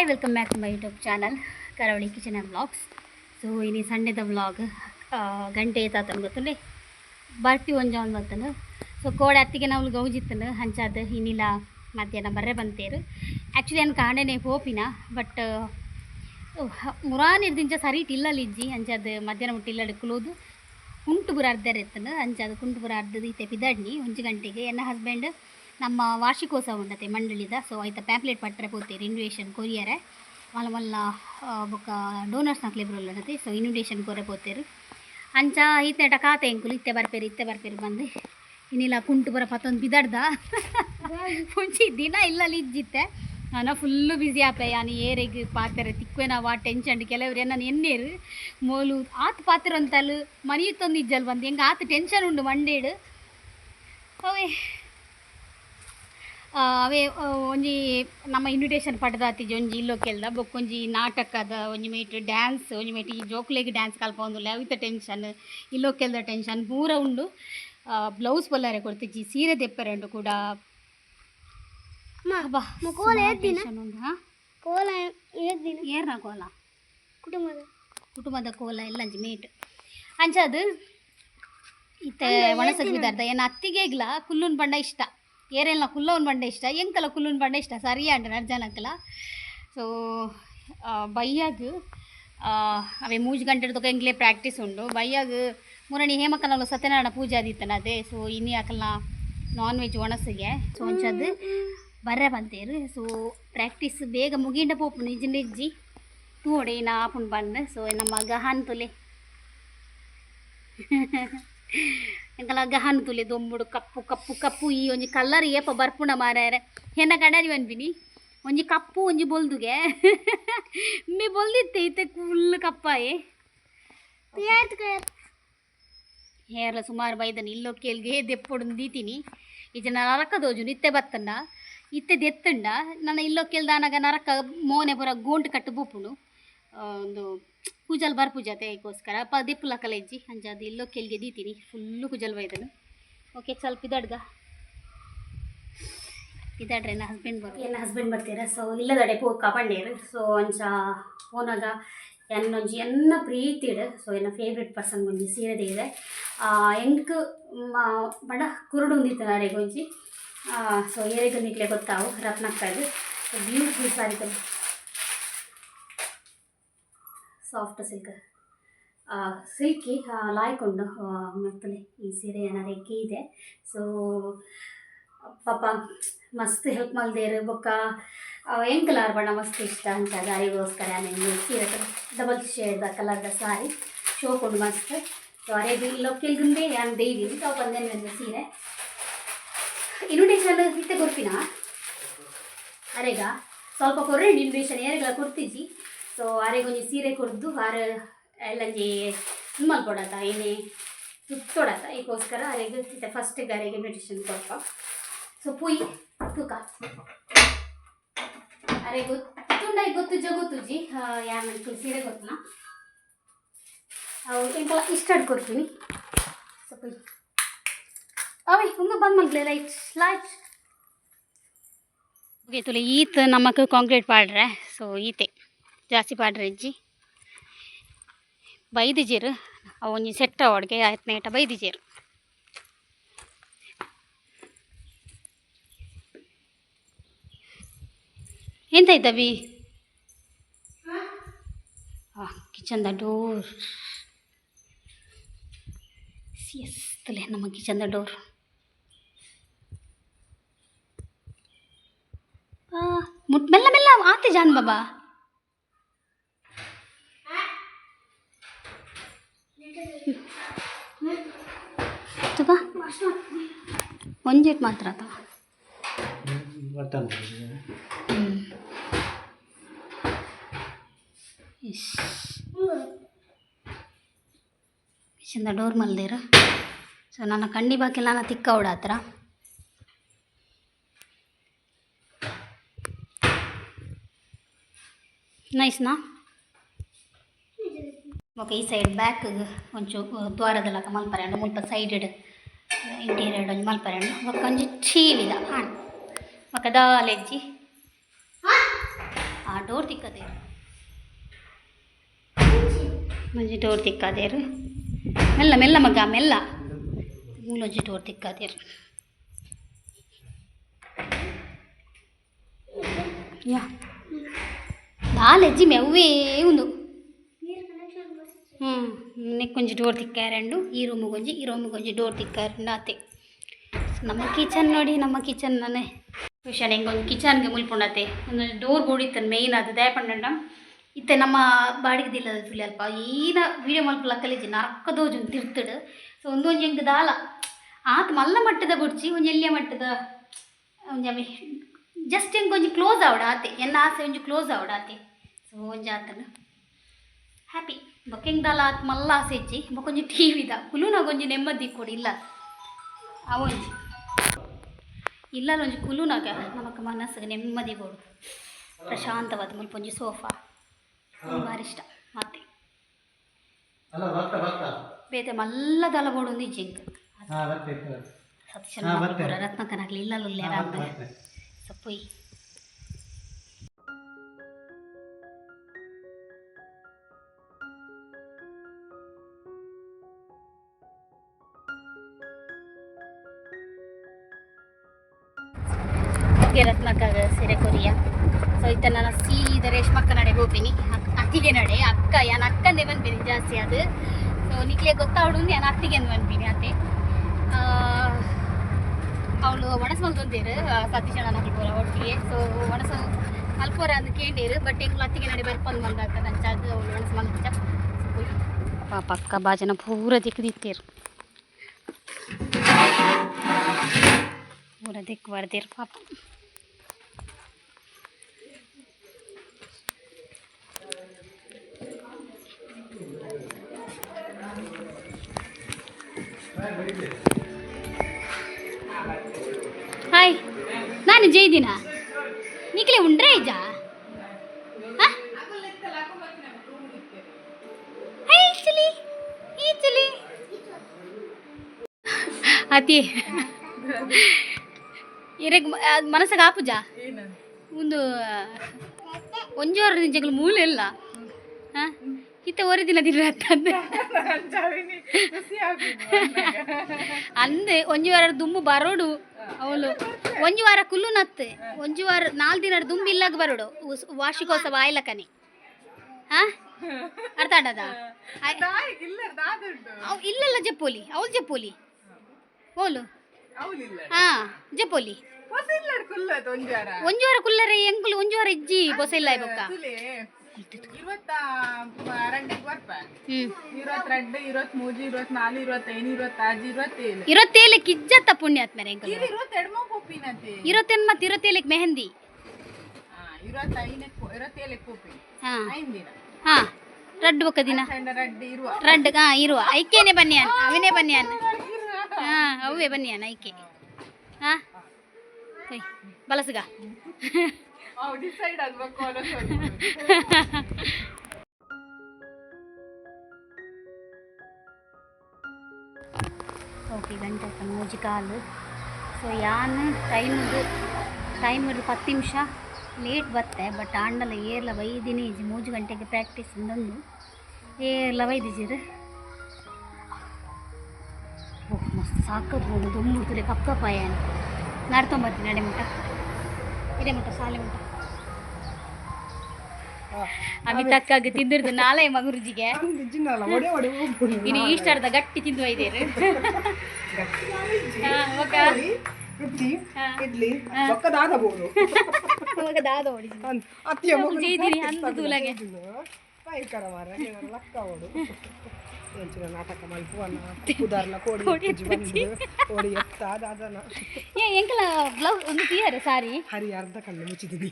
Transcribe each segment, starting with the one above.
Hi welcome back to my YouTube channel Karavali kitchen and vlogs. So ಇನ್ನು ಸಂಡೇದ vlog ಗಂಟೆ ತಾತನ ಗೊತ್ತಂಡೆ ಬರ್ತಿ ಒಂಜಾನ್ ಬರ್ತನು. ಸೊ ಕೋಡೆ ಅತ್ತಿಗೆ ನಾವು ಗೌಜಿತ್ತನು ಹಂಚಾದ ಇನ್ನಿಲ್ಲ ಮಧ್ಯಾಹ್ನ ಬರ್ರೆ ಬಂತೇರು. ಆ್ಯಕ್ಚುಲಿ ನಾನು ಕಾಂಡನೆ ಹೋಪಿನ ಬಟ್ ಮುರಾನಿರ್ದಿಂಚ ಸರಿ ಇಲ್ಲಲ್ಲಿಜ್ಜಿ ಹಂಚಾದ ಮಧ್ಯಾಹ್ನ ಮುಟ್ಟಿ ಇಲ್ಲ ಕುಲೋದು ಕುಂಟು ಬುರ ಅರ್ಧರ್ ಇರ್ತನು. ಹಂಚಾದ ಕುಂಟು ಬುರ ಅರ್ಧದ ಈತೆ ಪಿದಡ್ನಿ 1 ಗಂಟೆಗೆ ಎನ್ನ ಹಸ್ಬೆಂಡ್ ನಮ್ಮ ವಾರ್ಷಿಕೋತ್ಸವ ಉಂಡತೆ ಮಂಡಳಿದ. ಸೊ ಆಯ್ತ ಪ್ಯಾಂಪ್ಲೆಟ್ ಪಟ್ಟರೆ ಪೋತೇರು ಇನ್ವಿಟೇಷನ್ ಕೊರಿಯರೆ ಮಲ್ಲ ಮಲ್ಲ ಬೊಕ್ಕ ಡೋನರ್ಸ್ ನಕ್ಲೆ ಬರೋಲ್ಲನತೆ. ಸೊ ಇನ್ವಿಟೇಷನ್ ಕೊರೆ ಪೋತೇರು ಅಂಚ ಈತೆಟ ಖಾತೆ ಎಂಕುಲು ಇತ್ತೆ ಬರ್ಪೇರು ಬಂದು ಇನ್ನಿಲ್ಲ ಕುಂಟು ಬರ ಪತ್ತೊಂದು ಬಿದಡ್ದ ಮುಂಚೆ ದಿನ ಇಲ್ಲಲ್ಲಿ ಇಜ್ಜಿತ್ತೆ. ನಾನು ಫುಲ್ಲು ಬ್ಯುಸಿ ಆಪೆ ನಾನು ಏರೆಗೆ ಪಾತ್ರೆ ತಿಕ್ವೆ ನಾವು ಆ ಟೆನ್ಷನ್ ಕೆಲವ್ರು ನಾನು ಎನ್ನೇರು ಮೋಲು ಆತು ಪಾತ್ರೆ ಅಂತಲು ಮನೆಯತ್ತೊಂದು ಇಜ್ಜಲ್ ಬಂದು ಹೆಂಗೆ ಆತು ಟೆನ್ಷನ್ ಉಂಡು ಮಂಡೇಡು ಅವೇ ಒಂಜಿ ನಮ್ಮ ಇನ್ವಿಟೇಷನ್ ಪಡ್ದಾತಿಜಿ ಒಂಜಿ ಇಲ್ಲೋ ಕೆಲ್ದ ಬೊಕ್ಕೊಂಜಿ ನಾಟಕದ ಒಂಜಿ ಮೇಟ್ ಡ್ಯಾನ್ಸ್ ಒಂಜಿ ಮೇಟ್ ಈ ಜೋಕ್ಲೆಗ್ ಡ್ಯಾನ್ಸ್ ಕಲ್ಪ ಒಂದುಲ್ಲ ಅವಿತ ಟೆನ್ಷನ್ ಇಲ್ಲೋ ಕೆಲ್ದ ಟೆನ್ಷನ್ ಪೂರ ಉಂಡು. ಬ್ಲೌಸ್ ಪೊಲ್ಲಾರೆ ಕೊಡ್ತಿಜ್ಜಿ ಸೀರೆ ತೆಪ್ಪರೆ ಕೂಡ ಟೆನ್ಷನ್ ಉಂಡು. ಏರ್ನ ಕೋಲ ಕುಟುಂಬದ ಕೋಲ ಎಲ್ಲ ಅಂಚಿ ಮೇಟ್ ಅಂಚದು ಇತ್ತೆ ಒಣಸಕ್ ಬಿದ್ದಾರ್ದ ಏನು ಅತ್ತಿಗೆಗ್ಲ ಕುಲ್ಲುನ್ ಬಂಡ ಇಷ್ಟ ಏರೆಲ್ಲ ಕುಲ್ಲವನ್ ಬಂಡೆ ಇಷ್ಟ ಎಂಕಲ ಕುಲ್ಲುನ್ ಬಂಡೆ ಇಷ್ಟ ಸರಿ ಅಂಡ ನರ್ಜನಕ್ಕಲ. ಸೊ ಬಯ್ಯಾಗ ಅವೇ 3 ಗಂಟೆ ತಕ ಎಂಗ್ಲೇ ಪ್ರಾಕ್ಟೀಸ್ ಉಂಡು. ಬಯ್ಯಾಗ ಮೂರನಿ ಹೇಮಕ್ಕನಲ್ಲ ಸತ್ಯನಾರಾಯಣ ಪೂಜೆ ಆದಿತ್ತನ ಅದೇ. ಸೊ ಇನ್ನಿ ಹಾಕಲ್ಲ ನಾನ್ ವೆಜ್ ಒಣಸಿಗೆ ಸೊ ಒಂಚದು ಬರ್ರೆ ಬಂತೇರು. ಸೊ ಪ್ರಾಕ್ಟೀಸ್ ಬೇಗ ಮುಗಿಂಡ ಪೋಪು ನಿಜ್ಜಿ ತೂಡೆ ನಾ ಆಪುಂಡು ಬಂದು. ಸೊ ನಮ್ಮ ಗಹಾನ್ ತುಲೆ ಎಂಕಲ ಗಹನ್ ತುಲೆ ದೊಂಬುಡು ಕಪ್ಪು ಕಪ್ಪು ಕಪ್ಪು ಈ ಒಂಜಿ ಕಲ್ಲರ್ ಏಪ ಬರ್ಪುಂಡ ಮಾರಾಯರೆ ಹೆನ್ನ ಕಡರಿ ಅನ್ಬಿನಿ ಒಂಜಿ ಕಪ್ಪು ಒಂಜಿ ಬೊಲ್ದುಗೆ ಮೇ ಬೊಲ್ದಿತ್ತೆ ಇತ್ತೆ ಫುಲ್ ಕಪ್ಪಾಯೆ ಹೇರ್ಲ ಸುಮಾರು ಬೈದನು ಇಲ್ಲೋ ಕೇಳ್ಗೆ ದೆಪ್ಪೊಡು ದೀತೀನಿ ಈಜ ನರಕ ದೋಜು ಇತ್ತೆ ಬತ್ತಂಡ ಇತ್ತೆ ದೆತ್ತಂಡ ನನ್ನ ಇಲ್ಲೋ ಕೇಳ್ದಾನಾಗ ನರಕ ಮೋನೆ ಪುರ ಗೋಂಟು ಕಟ್ಟು ಬೂಪುನು ಒಂದು ಕುಜಲ್ ಬರ್ಪುಜತೆ ಅದಕ್ಕೋಸ್ಕರ ದಿಪ್ಪುಲ ಕಲೆಜ್ಜಿ ಅಂಚ ಅದು ಇಲ್ಲೋ ಕೆಲ್ಗೆ ದೀತೀನಿ ಫುಲ್ಲು ಕುಜಲ್ ಬೈದನು. ಓಕೆ ಸ್ವಲ್ಪ ಇದಾಡ್ಗ ನನ್ನ ಹಸ್ಬೆಂಡ್ ಬರ್ತೀರ. ಸೊ ಇಲ್ಲದಡೆ ಪೋ ಕಪಂಡೇರು. ಸೊ ಅಂಚ ಪೋನಾಗ ಎನ್ನೊಂಜಿ ಎನ್ನ ಪ್ರೀತಿಡು. ಸೊ ಎನ್ನ ಫೇವ್ರೆಟ್ ಪರ್ಸನ್ ಒಂಜಿ ಸೀರೆ ಇದೆ ಎಂಕ್ ಬಡ ಕುರುಡು ಉಂದಿತ್ತು ನರೆಗೊಂಜಿ. ಸೊ ಏರೆಗೆ ನಿಕ್ಲೆ ಗೊತ್ತಾವು ರತ್ನಕ್ಕದು ಬ್ಯೂಟಿಫುಲ್ ಸಾರಿ ಸಾಫ್ಟ್ ಸಿಲ್ಕಿ ಲಾಯ್ಕೊಂಡು ಮೆತ್ತಲೆ ಈ ಸೀರೆ ಏನಾರಕ್ಕೆ ಇದೆ. ಸೊ ಪಾಪ ಮಸ್ತ್ ಹೆಲ್ಪ್ ಮಲ್ದೇರು ಬೊಕ್ಕ ಎಂಕಲಾರ ಬಣ್ಣ ಮಸ್ತ್ ಇಷ್ಟ ಅಂತ ದಾರಿಗೋಸ್ಕರ ನಾನು ಸೀರೆ ಡಬಲ್ ಶೇಡ್ ಕಲರ್ದ ಸಾರಿ ಶೋಕೊಂಡು ಮಸ್ತ್. ಸೊ ಅರೇಬಿ ಲೊಕ್ಕೆಲ್ಗುಂದೇ ನಾನು ಡೈಲಿ ತಾವು ಬಂದೇನೆ ಸೀರೆ ಇನ್ವಿಟೇಷನ್ ಇತ್ತೆ ಕೊಡ್ತೀನ ಅರೇಗ ಸ್ವಲ್ಪ ಕೊರ್ರೆ ಇನ್ವಿಟೇಷನ್ ಏರೆಗಳ ಕೊಡ್ತಿಜ್ಜಿ. ಸೊ ಆರೆಗೊಂಜಿ ಸೀರೆ ಕೊಡ್ದು ಆರ ಎಲ್ಲಂಜಿ ಮಲ್ಕೊಡತ್ತ ಏನೇ ತುತ್ತೊಡತ್ತ ಈಗೋಸ್ಕರ ಅರೆಗೆ ಇತ್ತೆ ಫಸ್ಟಿಗೆ ಅರೆಗೆ ಇನ್ವಿಟೇಷನ್ ಕೊಡ್ಪ. ಸೊ ಪುಯ್ ತೂಕ ಅರೆ ಗೊತ್ತುಂಡ ಗೊತ್ತುಜ್ಜಿ ಯಾರು ನನಗೆ ಸೀರೆ ಗೊತ್ತನ ಅವು ಎಂಕಲ ಇಷ್ಟ ಕೊಡ್ತೀನಿ. ಸೊ ಪುಯ್ ಅವೇ ಒಂದು ಬಂದು ಮಲ್ಗಲೆ ಲೈಟ್ ತುಲೆ ಈತ ನಮಕ್ ಕಾಂಕ್ರೀಟ್ ಪಾಡ್ರೆ. ಸೊ ಈತೆ ಜಾಸ್ತಿ ಪಾಡ್ರೆ ಇಜ್ಜಿ ಬೈದಿಜೀರು ಅವೊಂಜಿ ಸೆಟ್ಟ ಒಳಗೆ ಆಯ್ತು ನೇಟ ಬೈದಿಜೀರು. ಎಂತ ಇದ್ದವಿ ಕಿಚನ್ದ ಡೋರ್ ಎಸ್ ತಲೆ ನಮ್ಮ ಕಿಚನ್ದ ಡೋರ್ ಮೆಲ್ಲ ಮೆಲ್ಲ ಆತೆ ಜಾನ್ ಬಾಬಾ ತುಬಾ ಒಂಜೇಟ್ ಮಾತ್ರ ಆತ ಕಿಚನ್ದ ಡೋರ್ ಮಲ್ದೇರ. ಸೊ ನನ್ನ ಕಣ್ಣಿ ಬಾಕಿಲ್ಲ ನಾನು ತಿಕ್ಕ ಅವಡ ಹತ್ರ ನೈಸ್ನಾ. ಓಕೆ ಈ ಸೈಡ್ ಬ್ಯಾಕ್ ಒಂಚೂರು ದ್ವಾರದಲ್ಲ ಮಲ್ಪರೆಂಡು ಮುಲ್ಪ ಸೈಡೆಡ್ ಇಂಟೀರಿಯರ್ ಒಂಜಿ ಮಲ್ಪರೆಂಡು ಒಕ್ಕ ಒಂಜಿ ಚೀಲಿದ ಹಾಂ ಒಕ್ಕ ದಾಲೆಜ್ಜಿ ಡೋರ್ ತಿಕ್ಕದೇರು ಮಂಜಿ ಡೋರ್ ತಿಕ್ಕದೇರು ಮೆಲ್ಲ ಮೆಲ್ಲ ಮಗ ಮೆಲ್ಲ ಮೂಲೊಂಜಿ ಡೋರ್ ತಿಕ್ಕದೇರು ಯಾ ನಾಲೆಜ್ಜಿ ಮೆವ್ವೇ ಉಂದು ನೆಕ್ಕೊಂಜಿ ಡೋರ್ ತಿಕ್ಕಾರಂಡು ಈ ರೂಮಿಗೊಂಜಿ ಡೋರ್ ತಿಕ್ಕಾರಂಡು ಆತೆ ನಮ್ಮ ಕಿಚನ್ ನೋಡಿ ನಮ್ಮ ಕಿಚನ್ ನಾನೇ ವಿಷಯ ಹೆಂಗೊಂದು ಕಿಚನ್ಗೆ ಮುಲ್ಪುಂಡತೆ ಒಂದು ಡೋರ್ ಬೋಡಿತ್ತನು ಮೇಯ್ನ್ ಅದು ದಯಪಂಡ ಇತ್ತೆ ನಮ್ಮ ಬಾಡಿಗೆದಿಲ್ಲ ಸುಲಿ ಅಲ್ಪ ಈನ ವೀಡಿಯೋ ಮಲ್ಪಲ ಕಲಿಜಿ ನರಕದೋಜು ತಿರ್ತಡು ಸೊ ಒಂದೊಂದು ಹೆಂಗೆ ದಾಲ ಆತ ಮಲ್ಲ ಮಟ್ಟದ ಬುಡ್ಚಿ ಒಂಜಿ ಎಲ್ಲಿಯ ಮಟ್ಟದ ಒಂಜಿ ಜಸ್ಟ್ ಹೆಂಗೆ ಕ್ಲೋಸ್ ಆವಡ ಆತೆ ಎನ್ನ ಆಸೆ ಒಂಜಿ ಕ್ಲೋಸ್ ಆವಡ ಆತೆ ಸೊ ಒಂಜಿ ಆತನು ಹ್ಯಾಪಿ ಬೊಕ್ಕೆಂಗ್ ದಾಲ ಆತ ಮಲ್ಲ ಆಸೆ ಇಜ್ಜಿ ಬೊಕೊಂಜಿ ಟಿ ವಿದ ಕುಲುನಾಗೊಂಜಿ ನೆಮ್ಮದಿ ಕೊಡಿ ಇಲ್ಲ ಅವೊಂಜಿ ಇಲ್ಲೊಂಜಿ ಕುಲುನಾಗ ನಮಕ್ ಮನಸ್ಸಿಗೆ ನೆಮ್ಮದಿ ಕೊಡು ಪ್ರಶಾಂತವಾದ ಮುಲ್ಪೊಂಜಿ ಸೋಫಾ ಬಾರಿ ಇಷ್ಟ ಮತ್ತೆ ಬೇತೆ ಮಲ್ಲ ದಲ ಬೋಡೊಂದು ಇಜ್ಜೆಂಕ್ ಸತೀಶನ ರತ್ನಕನಾಗ್ಲಿ ಇಲ್ಲಲ್ಲೇ ಸಪ್ಪೊಯ್ ರತ್ನಕ್ಕಾಗ ಸೀರೆ ಕೊರಿಯ ಸೊ ಇತ್ತ ನಾನು ಸೀದ ರೇಷ್ಮಕ್ಕ ನಡೆ ಹೋಗ್ತೀನಿ ಅತ್ತಿಗೆ ನಡೆ ಅಕ್ಕ ಯಾನು ಅಕ್ಕಂದೇ ಬಂದ್ಬಿನಿ ಜಾಸ್ತಿ ಅದು ಸೊ ನಿಕ್ಲೆ ಗೊತ್ತಾವಡು ನಾನು ಅತ್ತಿಗೆ ಅಂದು ಬಂದ್ಬಿನಿ ಅತ್ತೆ ಅವಳು ಒಣಸು ಮಲ್ತೊಂದೇರು ಸತೀಶಣ್ಣ ನಗಲ್ಪುರ ಒಟ್ಟಿಗೆ ಸೊ ಒಣಸು ಮಲ್ಪೋರ ಅಂದು ಕೇಂಡೇರು ಬಟ್ ಹೆಂಗ್ಲು ಅತ್ತಿಗೆ ನಡೆ ಬರ್ಪಂದು ಬಂದಾಗ ನಂಚ ಅದು ಅವಳು ಒಣಸು ಮಲ್ತ ಪಾಪ ಅಕ್ಕ ಬಾಜನ ಪೂರ ದಿಕ್ಕದಿತ್ತೇರು ಪೂರ ದಿಕ್ಕು ಬರ್ದೇರು ಪಾಪ ಹಾಯ್ ನಾನು ಜೈದಿನ ನಿಕ್ಲೆ ಉಂಡ್ರೆ ಜಾ ಅತಿ ಇರಗ್ ಮನಸ್ಸಾಗ ಆಪುಜ ಒಂದು ಒಂಜೋರ ನಿಜಗಳು ಮೂಲೆ ಇಲ್ಲ ಹಾಂ ಇತ್ತ ಒರೆ ದಿನ ಅಂದೆ ಒಂಜಿ ವಾರ ದುಮ್ಮು ಬರೋಡು ಅವಳು ಒಂಜಿ ವಾರ ಕುಲ್ಲು ನತ್ತೆ ಒಂಜಿ ವಾರ 4 ದಿನ ದುಂಬು ಇಲ್ಲಾಗ ಬರೋಡು ವಾರ್ಷಿಕೋತ್ಸವ ಆಯ್ಲಕನೆ ಹಾಂ ಅರ್ಥ ಆಡದ ಇಲ್ಲಲ್ಲ ಜಪ್ಪೋಲಿ ಅವಳು ಜಪ್ಪೋಲಿ ಅವಳು ಹಾಂ ಜಪ್ಪೋಲಿ ಒಂಜಿ ವಾರ ಕುಲ್ಲರೆ ಎಂಕುಲು ಒಂಜಿ ವಾರ ಇಜ್ಜಿ ಬೊಸ ಇಲ್ಲ ಬೊಕ್ಕ 27 ಕಿಜ್ಜತ್ತ ಪುಣ್ಯಾತ್ ಮೇರೆ 27 ಮತ್ತೆ 27 ಮೆಹಂದಿ ಹಾ ರಡ್ಡು ಬೊಕ್ಕ ದಿನ ರಡ್ಡು ಇರುವ ಐಕೇನೆ ಬನ್ನಿಯಾನ್ ಅವನೇ ಬನ್ನಿಯಾನ್ ಹಾ ಅವೇ ಬನ್ನಿಯಾನ್ ಐಕೆ ಹಾ ಬಲಸಗ ಓಕೆ ಗಂಟೆ ಮೂಜಿ ಕಾಲು ಸೊ ಯಾನ್ ಟೈಮ್ 10 ನಿಮಿಷ ಲೇಟ್ ಬತ್ತೆ ಬಟ್ ಆಂಡಲ ಏರ್ಲ ವೈದಿನಿ 3 ಗಂಟೆಗೆ ಪ್ರಾಕ್ಟೀಸ್ ಇಂದೊಂದು ಏರ್ಲ ವೈದಿಜಿರು ಓಹ್ ಮಸ್ತ್ ಸಾಕತ್ತು ದುಮ್ಮುತ್ತಲೆ ಕಪ್ಪ ಪಾಯನ್ ನಡ್ಕೊಂಬರ್ತೀನಿ ನಡೆ ಮುಟ್ಟ ಇದೇ ಮುಟ್ಟ ಸಾಲೆ ಮುಟ್ಟ ಅಮಿತಕ್ಕಾಗ ತಿಂದಿರ್ದು ನಾಳೆ ಮಗುರುಜಿಗೆ ಇನ್ನು ಈಸ್ಟರ್ದ ಗಟ್ಟಿ ತಿಂದು ಒಯ್ದೇರು ನಾಟಕ ಎಂಕಲ ಬ್ಲೌಸ್ ಒಂದು ತೀಯಾರ ಸಾರಿ ಹರಿ ಅರ್ಧ ಕಣ್ಣು ಮುಚ್ಚಿದ್ದೀನಿ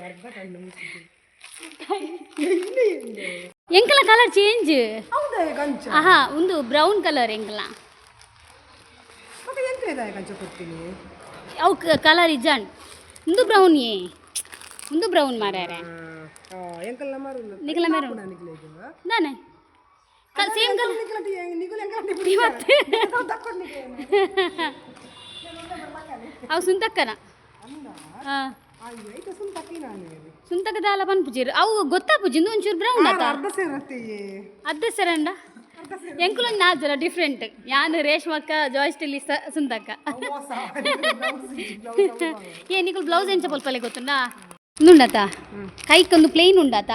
ಅರ್ಧ ಕಣ್ಣು ಮುಚ್ಚಿದ್ದೀನಿ ಎಂಕಲ ಕಲರ್ ಚೇಂಜ್ ಹೌದಾ ಗಂಚ ಆಹಾ ಒಂದು ಬ್ರೌನ್ ಕಲರ್ ಎಂಕಲ ಮತ್ತೆ ಎಂತ ಇದೆ ಗಂಚ ಕೊಡ್ತೀನಿ ಅವು ಕಲರ್ ಇಜಾನ್ ಒಂದು ಬ್ರೌನ್ ಒಂದು ಬ್ರೌನ್ ಮಾರ್ಯಾರೆ ಎಂಕಲ್ ನಮರು ನಿಕಲ ಮೇರು ನಾನೇ ಸೇಮ್ ಕಲರ್ ಅವು ಸುಂತಕ್ಕನ ಹಾಂ ಅಯ್ಯೋ ಐತೆ ಸುಂತಕ್ಕೆ ನಾನು ಸುಂತಕ ದಾಲ ಪನ್ಪುಜಿರು ಅವು ಗೊತ್ತಾ ಪುಜಿಂದು ಒಂಚೂರು ಬ್ರೌನ್ ಆತ ಅರ್ಧ ಸೇರತ್ತೆಯೇ ಅರ್ಧ ಸರಂಡ ಎಂಕುಲೊಂದು ನಾಜರ ಡಿಫ್ರೆಂಟ್ ಯಾನು ರೇಷ್ಮಕ್ಕ ಜಾಯ್ಸ್ಟಿಲಿ ಸುಂತಕ್ಕ ಏ ನಿಕುಲು ಬ್ಲೌಸ್ ಎಂಚ ಪಲ್ಪಲೆ ಗೊತ್ತುಂಡಾ ಉಂಡಾತ ಕೈಕೊಂದು ಪ್ಲೇನ್ ಉಂಡಾತ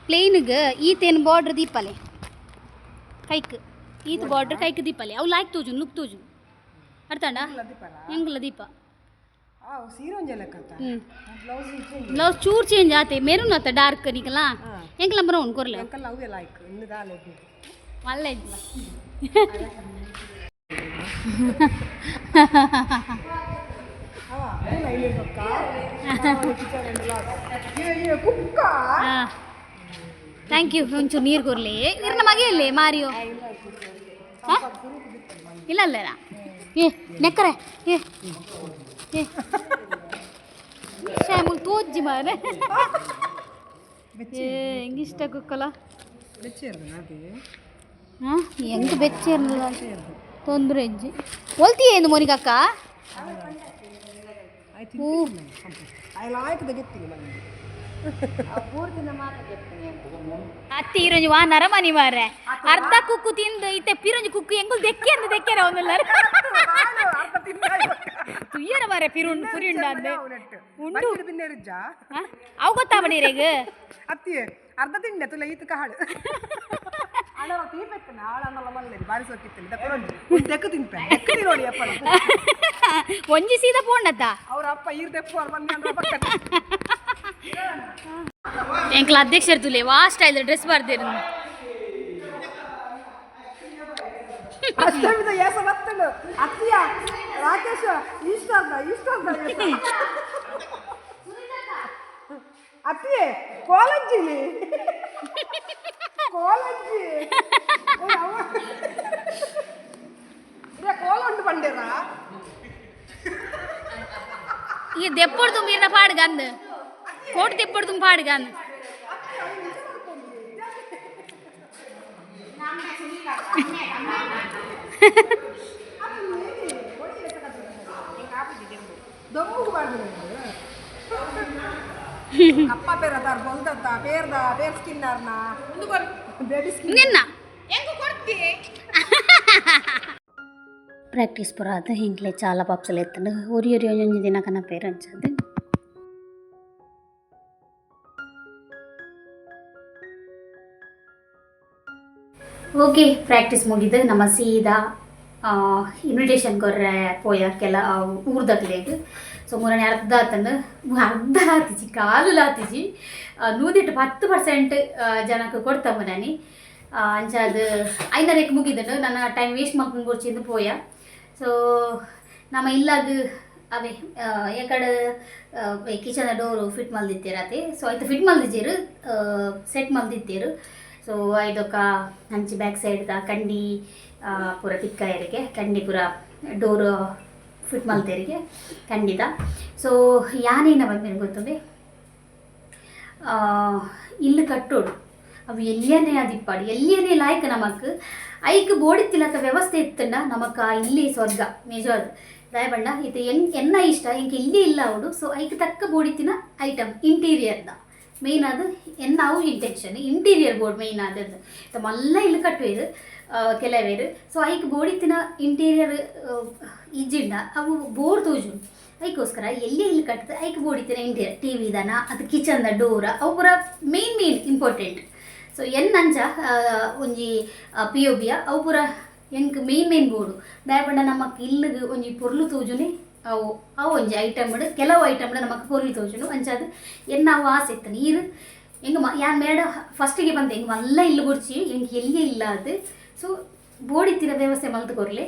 ಪ್ಲೇನ್ಗೆ ಈತೇನು ಬಾರ್ಡ್ರ್ ದೀಪಲೆ ಕೈಕ್ ಈತ ಬಾರ್ಡ್ರ್ ಕೈಕ್ ದೀಪಲೆ ಅವು ಲಾಯ್ಕ್ ತೋಜು ಲುಕ್ ತೋಜು ಅರ್ಥಂಡ ಹೆಂಗಲ್ಲ ದೀಪ ಸೀರೆ ಒಂಜೆ ಲೆಕ್ಕತ್ತ ಬ್ಲೌಸ್ ಬ್ಲೌಸ್ ಚೂರು ಚೇಂಜ್ ಆತೆ ಮೆರೂನ್ ಆತ ಡಾರ್ಕ್ ನಿಕಲ ಎಂಕಲ ಬ್ರೌನ್ ಕೊರ್ಲೆ ಅಂಕಲ್ ಅವೇ ಲೈಕ್ ಇನ್ನು ದಾಲೆ ಮಲ್ಲೆ ಕುಕ್ಕ ಥ್ಯಾಂಕ್ ಯು ಒಂಚೂರು ನೀರು ಕೊರ್ಲಿ ಇರ್ನ ಮಗೆ ಇಲ್ಲೇ ಮಾರಿಯೋ ಇಲ್ಲ ಅಲ್ಲೇನಾ ಏ ನೆಕ್ಕರೆ ಏ ಏ ಶ್ಯಾಮುಲ್ ತೋಜ್ಜಿ ಮಾರೆ ಏ ಹೆಂಗಿಷ್ಟ ಕುಕ್ಕಲ್ಲ ಹಾಂ ಹೆಂಗೆ ಬೆಚ್ಚೇರ್ನಲ್ಲ ತೊಂದರೆ ಅಜ್ಜಿ ಒಲ್ತಿ ಏನು ಮೊನಿಗಕ್ಕ ಹ್ಞೂ ಅತ್ತಿ ಈರೊಂಜಿ ವಾ ನರಮನಿ ಮಾರೆ ಅರ್ಧ ಕುಕ್ಕು ತಿಂದು ಇತ್ತೆ ಪಿರೊಂಜಿ ಕುಕ್ಕು ಎಂಗುಲ್ ದೆಕ್ಕೆ ಅಂದು ದೆಕ್ಕೆರ ಅವನಲ್ಲ ತುಯ್ಯರ ಮಾರೆ ಪಿರುಂಡು ಪುರಿಂಡ ಅಂದು ಉಂಡು ಅವು ಗೊತ್ತಾ ಬಡೀರೆಗ ಅತ್ತಿ ಅರ್ಧ ತಿಂಡೆ ತುಲ ಈತ ಕಾಳು ಅಣ್ಣ ತೀರ್ಬೇಕನ್ನ ಆಳನ್ನೆಲ್ಲ ಮಲ್ಲೇರಿ ಬಾರಿ ಸೋಕಿತ್ತೇನೆ ದೆಕ್ಕ ತಿನ್ಪೆ ದೆಕ್ಕ ನೋಡಿ ಅಪ್ಪ ಒಂಜಿ ಸೀದಾ ಪೋಂಡತ್ತ ಅವ್ರ ಅಪ್ಪ ಈರ್ ದೆಪ್ಪು ಅವ್ರು ಬಂದು ಅಂದ್ರೆ ಪಕ್ಕ ಎಂಕ್ಲ ಅಧ್ಯಕ್ಷರು ತುಲೆ ವಾ ಸ್ಟೈಲ್ ಡ್ರೆಸ್ ಬರ್ದಿರು ಅಷ್ಟೇ ಏಸ ಬತ್ತಲು ಅತ್ತಿಯ ರಾಕೇಶ ಇಷ್ಟ ಅತ್ತಿಯೇ ಕೋಲಂಜಿಲಿ ಕೋಲಂಜಿ ಕೋಲ ಉಂಟು ಬಂಡೇರ ಈ ದೆಪ್ಪಡ್ದು ಮೀರಿನ ಪಾಡ್ಗಂದು ಕೋಟ್ ದೆಪ್ಪಡ್ದು ಪಾಡ್ಗಂದು ದೊಂಬು ಬಾರ್ದು ಅಪ್ಪ ಪೇರದಾರ್ ಬೊಲ್ದತ್ತ ಬೇರ್ ಸ್ಕಿನ್ನರ್ನ ಬೇಬಿ ಸ್ಕಿನ್ ನಿನ್ನ ಹೆಂಗು ಕೊಡ್ತಿ ప్రాక్టీస్ పురాత ఇంట్లో చాలా పప్సలు ఎత్తండు ఒరి ఒంజి తినకన్నా పేరెంట్స్ అది ಓಕೆ ಪ್ರಾಕ್ಟೀಸ್ ಮುಗಿದು ನಮ್ಮ ಸೀದಾ ಇನ್ವಿಟೇಷನ್ ಕೊರ್ರೆ ಪೋಯಕ್ಕೆಲ್ಲ ಊರ್ದಕ್ಲೇಗೆ ಸೊ ಮೂರನೇ ಅರ್ಧ ಆತಂಡು ಅರ್ಧ ಆತಿಜಿ ಕಾಲು ಆತಿಜಿ 110% ಜನಕ್ಕೆ ಕೊಡ್ತಮ್ಮ ನಾನು ಅಂಚಾದ ಐನರೇಕ್ ಮುಗಿದನು ನನ್ನ ಟೈಮ್ ವೇಸ್ಟ್ ಮಾಡ್ಕೊಂಡು ಕೊಡ್ಚಿಂದು ಪೋಯ ಸೊ ನಮ್ಮ ಇಲ್ಲಾಗ ಅವೇ ಯಾಕಡೆ ಕಿಚನ್ ಡೋರು ಫಿಟ್ ಮಲ್ದಿತ್ತೀರತಿ ಸೊ ಆಯ್ತು ಫಿಟ್ ಮಲ್ದಿದ್ದೀರು ಸೆಟ್ ಮಲ್ದಿತ್ತೀರು ಸೊ ಐದೊಕ್ಕ ಹಂಚಿ ಬ್ಯಾಕ್ ಸೈಡ್ದ ಕಂಡಿ ಪೂರ ತಿಕ್ಕಾಯರಿಗೆ ಕಂಡಿ ಪೂರ ಡೋರು ಫಿಟ್ ಮಲ್ತೇರಿಗೆ ಖಂಡಿತ ಸೊ ಯಾನೇನ ಬಂದು ಗೊತ್ತಂದ್ರೆ ಇಲ್ಲು ಕಟ್ಟೋಡು ಅವು ಎಲ್ಲಿಯನೇ ಅದಿಪ್ಪಾಡು ಎಲ್ಲಿಯನೇ ಲಾಯ್ಕ ನಮಕ್ ಐಕ್ ಬೋಡಿತ್ತಿಲಕ ವ್ಯವಸ್ಥೆ ಇತ್ತಂಡ ನಮಕ್ ಇಲ್ಲಿ ಸ್ವರ್ಗ ನಿಜವಾದ ದಯಬಂಡ ಇದು ಎನ್ನ ಇಷ್ಟ ಇಂಕ ಇಲ್ಲಿ ಇಲ್ಲ ಅವಡು ಸೊ ಐಕ್ ತಕ್ಕ ಬೋಡಿತ್ತಿನ ಐಟಮ್ ಇಂಟೀರಿಯರ್ದ ಮೇಯ್ನ್ ಅದು ಎನ್ನ ಅವು ಇಂಟೆನ್ಷನ್ ಇಂಟೀರಿಯರ್ ಬೋರ್ಡ್ ಮೇಯ್ನ್ ಆದದ್ದು ಮಲ್ಲ ಇಲ್ಲಿ ಕಟ್ಟುವೇರು ಕೆಲವೇರು ಸೊ ಐಕ್ ಬೋಡಿತ್ತಿನ ಇಂಟೀರಿಯರ್ ಇಜ್ಜಿಂಡ ಅವು ಬೋರ್ ತೋಜು ಅದಕ್ಕೋಸ್ಕರ ಎಲ್ಲಿ ಇಲ್ಲಿ ಕಟ್ತದೆ ಐಕ್ ಬೋಡಿತ್ತಿನ ಇಂಟೀರಿಯರ್ ಟಿ ವಿದನ ಅದು ಕಿಚನ್ದ ಡೋರ ಅವು ಪೂರ ಮೇನ್ ಇಂಪಾರ್ಟೆಂಟ್ ಸೊ ಎನ್ನಂಚ ಒಂಜಿ ಪಿ ಒ ಬಿಯ ಅವು ಪೂರ ಎಂಕ್ ಮೇನ್ ಬೋರ್ಡು ದಯಪಂಡ ನಮಕ್ ಇಲ್ಲಿಗೆ ಒಂಜಿ ಪೊರ್ಲು ತೋಜುನೆ ಅವು ಒಂಜಿ ಐಟಮ್ಡ್ ಕೆಲವು ಐಟಮ್ಡ್ ನಮಕ್ ಪೊರ್ಲು ತೋಜುನು ಅಂಚಾದ ಎನ್ನ ಅವು ಆಸೆ ಇತ್ತು ನೀರು ಎಂಗೆ ಯಾನ್ ಮೇಡ ಫಸ್ಟಿಗೆ ಬಂದೆ ಎಂಗೆ ಮಲ್ಲ ಇಲ್ಲಿ ಗುಡ್ಚಿ ಎಂಗೆ ಎಲ್ಲಿ ಇಲ್ಲ ಅದು ಸೊ ಬೋಡಿತ್ತಿನ ವ್ಯವಸ್ಥೆ ಮಲ್ತು ಕೊರ್ಲೆ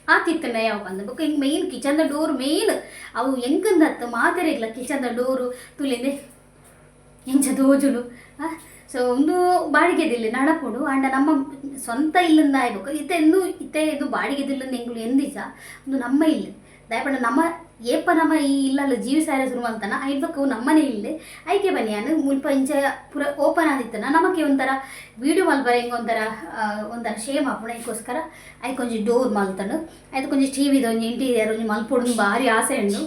ಆ ತಿತ್ತನ ಯಾವ ಬಂದ ಬೊಕ್ಕ ಹಿಂಗೆ ಮೇಯ್ನ್ ಕಿಚನ್ದ ಡೋರ್ ಮೇಯ್ನ್ ಅವು ಎಂಕಂದತ್ತ ಮಾತೆರೆಗ್ಲ ಕಿಚನ್ದ ಡೋರು ತುಳಿಂದೆ ಎಂಚ ದೋಜುಲು ಸೊ ಒಂದು ಬಾಡಿಗೆದಿಲ್ಲ ನಡಪುಡು ಆಂಡ ನಮ್ಮ ಸ್ವಂತ ಇಲ್ಲಿಂದ ಆಯ್ಬೇಕು ಇದು ಬಾಡಿಗೆದಿಲ್ಲಿಂದ ಎಂಗ್ಳು ಎಂದಿಸ ಒಂದು ನಮ್ಮ ಇಲ್ಲಿ ದಯಪಂಡ ನಮ್ಮ ಏಪ ನಮ್ಮ ಈ ಇಲ್ಲಲ್ಲ ಜೀವಿಸಾರ ಶುರುವಂತನ ಐಡ್ಬೇಕು ನಮ್ಮನೆ ಇಲ್ಲೇ ಐಕೆ ಬನ್ನಿ ನಾನು ಮುಲ್ಪ ಇಂಚ ಪೂರ ಓಪನ್ ಆದಿತ್ತನ ನಮಗೆ ಒಂಥರ ವೀಡಿಯೋ ಮಲ್ಬರ ಹೆಂಗೆ ಒಂಥರ ಶೇಮ್ ಹಾಕೋಣ ಅದಕ್ಕೋಸ್ಕರ ಐದು ಕೊಂಚ ಡೋರ್ ಮಲ್ತಂಡು ಐದು ಕೊಂಚ ಟಿ ವಿದು ಒಂಜಿ ಇಂಟೀರಿಯರ್ ಒಂಜಿ ಮಲ್ಪೊಡು ಭಾರಿ ಆಸೆ ಉಂಡು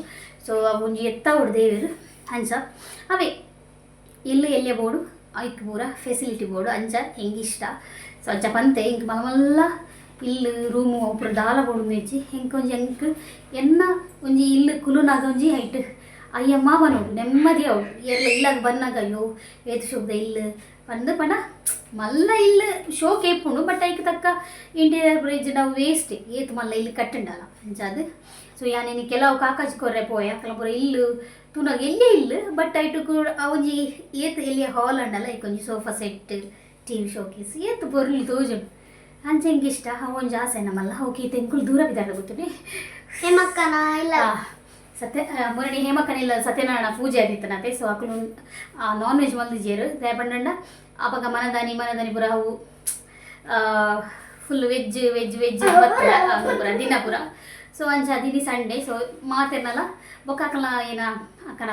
ಸೊ ಒಂಜಿ ಎತ್ತ ಹೊಡೆದೇವರು ಅಂಚ ಅವೇ ಇಲ್ಲು ಎಲ್ಲಿಯ ಬೋಡು ಐಕ್ ಪೂರ ಫೆಸಿಲಿಟಿ ಬೋಡು ಅಂಚ ಹೆಂಗೆ ಇಷ್ಟ ಸೊ ಅಂಚ ಪಂತೆ ಇಂಕ್ ಮಲ್ಲ ಇಲ್ಲು ರೂಮು ಒಬ್ಬರು ದಾಲ ಬೋಡು ಮೇಚಿ ಹೆಂಗೆ ಒಂಜಿ ಹೆಂಕ್ ಎನ್ನ ಒಂಜಿ ಇಲ್ಲು ಕುಲುನಾಗ ಒಂಜಿ ಹೈಟ್ ಅಯ್ಯಮ್ಮ ಬನೋಡು ನೆಮ್ಮದಿ ಅವಳು ಎಲ್ಲ ಇಲ್ಲಾಗ ಬನ್ನಾಗ ಅಯ್ಯೋ ಏತು ಶೋಭದ ಇಲ್ಲು ಪಂದು ಪಂಡ ಮಲ್ಲ ಇಲ್ಲು ಶೋ ಕೇಪುಂಡು ಬಟ್ ಐಕ್ ತಕ್ಕ ಇಂಟೀರಿಯರ್ ಬ್ರಿಡ್ಜ್ ನಾವು ವೇಸ್ಟ್ ಏತು ಮಲ್ಲ ಇಲ್ಲು ಕಟ್ಟುಂಡಲ್ಲ ಅಂಚ ಅದು ಸೊ ಯಾನೇನು ಕೆಲವು ಕಾಕಾಜಿ ಕೊರ್ರೆ ಪೋಯ ಕೆಲವೊಬ್ಬರು ಇಲ್ಲು ತುನಾಗ ಎಲ್ಲೇ ಇಲ್ಲು ಬಟ್ ಐಟು ಕೂಡ ಒಂಜಿ ಏತು ಎಲ್ಲಿಯ ಹಾಲ್ ಅಂಡಲ್ಲ ಈಗ ಒಂಜಿ sofa set T V showcase ಏತು ಬೊರ್ಲಿ ತೋಜುಂಡು ಅಂಚೆ ಹೆಂಗೆ ಇಷ್ಟ ಒಂಜಿ ಆಸೆ ನಮ್ಮಲ್ಲ ಓಕೆ ತೆಂಕುಲು ದೂರ ಬಿದ್ದಾಡ ಗೊತ್ತುಂಡಿ ಹೇಮಕ್ಕನ ಇಲ್ಲ ಮೊನ್ನೆ ಹೇಮಕ್ಕನಿಲ್ಲ ಸತ್ಯನಾರಾಯಣ ಪೂಜೆ ಆದಿತ್ತನತೆ ಸೊ ಅಕ್ಕಳು ನಾನ್ ವೆಜ್ ಮಲ್ದಿಜೇರು ದಯಪಂಡ ಅವಾಗ ಮನದಾನಿ ಪುರ ಅವು ಫುಲ್ ವೆಜ್ ಪುರ ದಿನಪುರ ಸೊ ಅಂಚ ದಿನಿ ಸಂಡೇ ಸೊ ಮಾತೇನಲ್ಲ ಬೊಕ್ಕ ಅಕ್ಕಲ ಏನ ಅಕ್ಕನ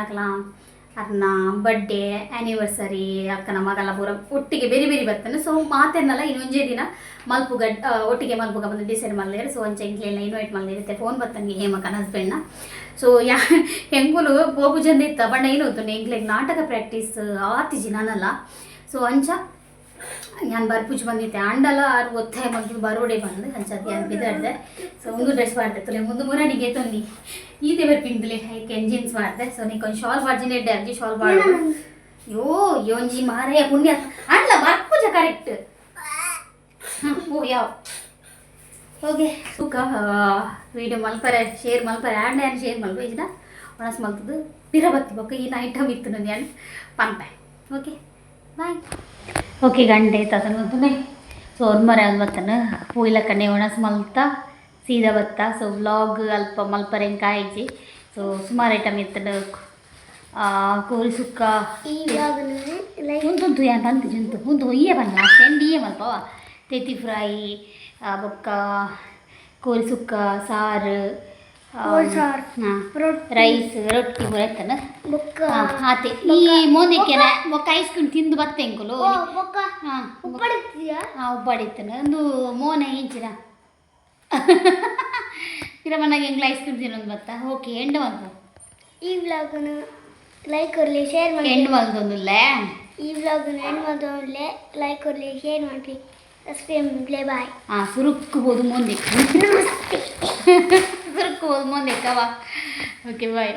ಅರ್ನ ಬರ್ಡೇ ಆ್ಯನಿವರ್ಸರಿ ಅಕ್ಕನ ಮಗಲ ಪೂರ ಒಟ್ಟಿಗೆ ಬೇರೆ ಬೇರೆ ಬರ್ತಾನೆ ಸೊ ಮಾತೇನಲ್ಲ ಇನ್ನೊಂಜೇ ದಿನ ಮಲ್ಪುಗ ಒಟ್ಟಿಗೆ ಮಲ್ಪುಗ ಬಂದು ಡಿಸೈಡ್ ಮಾಡಲೇರು ಸೊ ಅಂಚೆ ಇಂಕ್ಲೆಲ್ಲ ಇನ್ವೈಟ್ ಮಾಡಲಿರುತ್ತೆ ಫೋನ್ ಬರ್ತಂಗೆ ಹೇಮಕ್ಕನ ಹಸ್ಬೆಂಡ್ನ ಸೊ ಹೆಂಗುಲು ಬೋಬು ಜನ ಇತ್ತ ಬಣ್ಣ ಏನು ಹೊತ್ತು ಎಂಕ್ಲೆಗ್ ನಾಟಕ ಪ್ರಾಕ್ಟೀಸ್ ಆತಿಜಿ ನಾನಲ್ಲ ಸೊ ಅಂಚ ನಾನು ಬರ್ಪುಜ್ ಬಂದಿದ್ದೆ ಅಂಡಲ ಆರು ಒತ್ತಾಯ ಮಗ್ಗಿ ಬರೋಡೆ ಬಂದು ಅಂಚದ್ದು ಯಾರು ಬಿದ್ದಾಡ್ದೆ ಸೊ ಒಂದು ಡ್ರೆಸ್ ಮಾಡ್ದೆ ಮುಂದೆ ಮುರಣಿಗೆ ತಂದು ಈತೆ ಬರ್ಪಿಂದಲೇ ಐಕೆ ಜೀನ್ಸ್ ಮಾಡಿದೆ ಸೊ ನೀಕೊಂದು ಶಾಲ್ ಬಾರ್ಜಿನ ಇಡ್ಡೆ ಅರ್ಜಿ ಶಾಲ್ ಬಾರ್ಡು ಯೋ ಯೋಂಜಿ ಮಾರಯ್ಯ ಪುಣ್ಯ ಅಂಡ್ಲ ಬರ್ಪುಜ ಕರೆಕ್ಟ್ ಓ ಯಾವ ಓಕೆ ತೂಕ ವೀಡಿಯೋ ಮಲ್ಪರೆ ಶೇರ್ ಮಲ್ಪರೆ ಆ್ಯಂಡ್ ಶೇರ್ ಮಲ್ಪ ಇಜ್ನ ಒಣಸ್ ಮಲ್ತದ್ದು ಪಿರ ಬತ್ತಿ ಬೊಕ್ಕ ಈ ಐಟಮ್ ಇತ್ತು ನಂದು ಆ್ಯಂಡ್ ಪಂಪೆ ಓಕೆ ಬಾಯ್ ಓಕೆ ಗಂಟೆ ತತನ ಸೊ ಅವ್ರ ಮರ ಅದು ಬತ್ತನ ಪೂಯಿಲ ಕಣ್ಣೆ ಒಣಸ್ ಮಲ್ತ ಸೀದಾ ಬತ್ತ ಸೊ ವ್ಲಾಗ್ ಅಲ್ಪ ಮಲ್ಪರೆ ಕಾಯಿಜಿ ಸೊ ಸುಮಾರು ಐಟಮ್ ಇತ್ತನ ಕೋರಿ ಸುಕ್ಕ ಉಂತು ಯಾನ್ ಬಂತು ಜಂತು ಉಂತು ಒಯ್ಯೆ ಬಂದ ಚೆಂಡಿಯೇ ಮಲ್ಪವ ತೆತಿ ಫ್ರೈ ಬೊಕ್ಕ ಕೋರಿ ಸುಕ್ಕ ಸಾರು ರೈಸ್ ರೊಟ್ಟಿ ಬರತ್ತನ ಆತೆ ಈ ಮೋದಕ್ಕೆನ ಬೊಕ್ಕ ಐಸ್ ಕ್ರೀಮ್ ತಿಂದು ಬತ್ತೆಂಕುಲು ಹಾಂ ಉಬ್ಬಡಿತ್ತನ ಒಂದು ಮೋನೆ ಇಂಚಿನ ಪಿರಮನಾಗ ಹೆಂಗ್ಲ ಐಸ್ ಕ್ರೀಮ್ ತಿನ್ನೋದು ಬತ್ತ ಓಕೆ ಎಂಡ್ ಬಂತು ಈ ವ್ಲಾಗನ್ನು ಲೈಕ್ ಕೊರಲಿ ಶೇರ್ ಮಾಡಿ ಎಂಡ್ ಬಂದೊಂದಿಲ್ಲ ಈ ವ್ಲಾಗನ್ನು ಎಂಡ್ ಮಾಡೋಲ್ಲ ಲೈಕ್ ಕೊರಲಿ ಶೇರ್ ಮಾಡಿ ಸಬ್ಸ್ಕ್ರೈಬ್ ಪ್ಲೇ ಬಾಯ್ ಸುರುಕ್ಬೋದು ಮುಂದೆ ಸುರುಕ್ಬೋದು ಮುಂದೆ ಕವಾ ಓಕೆ ಬಾಯ್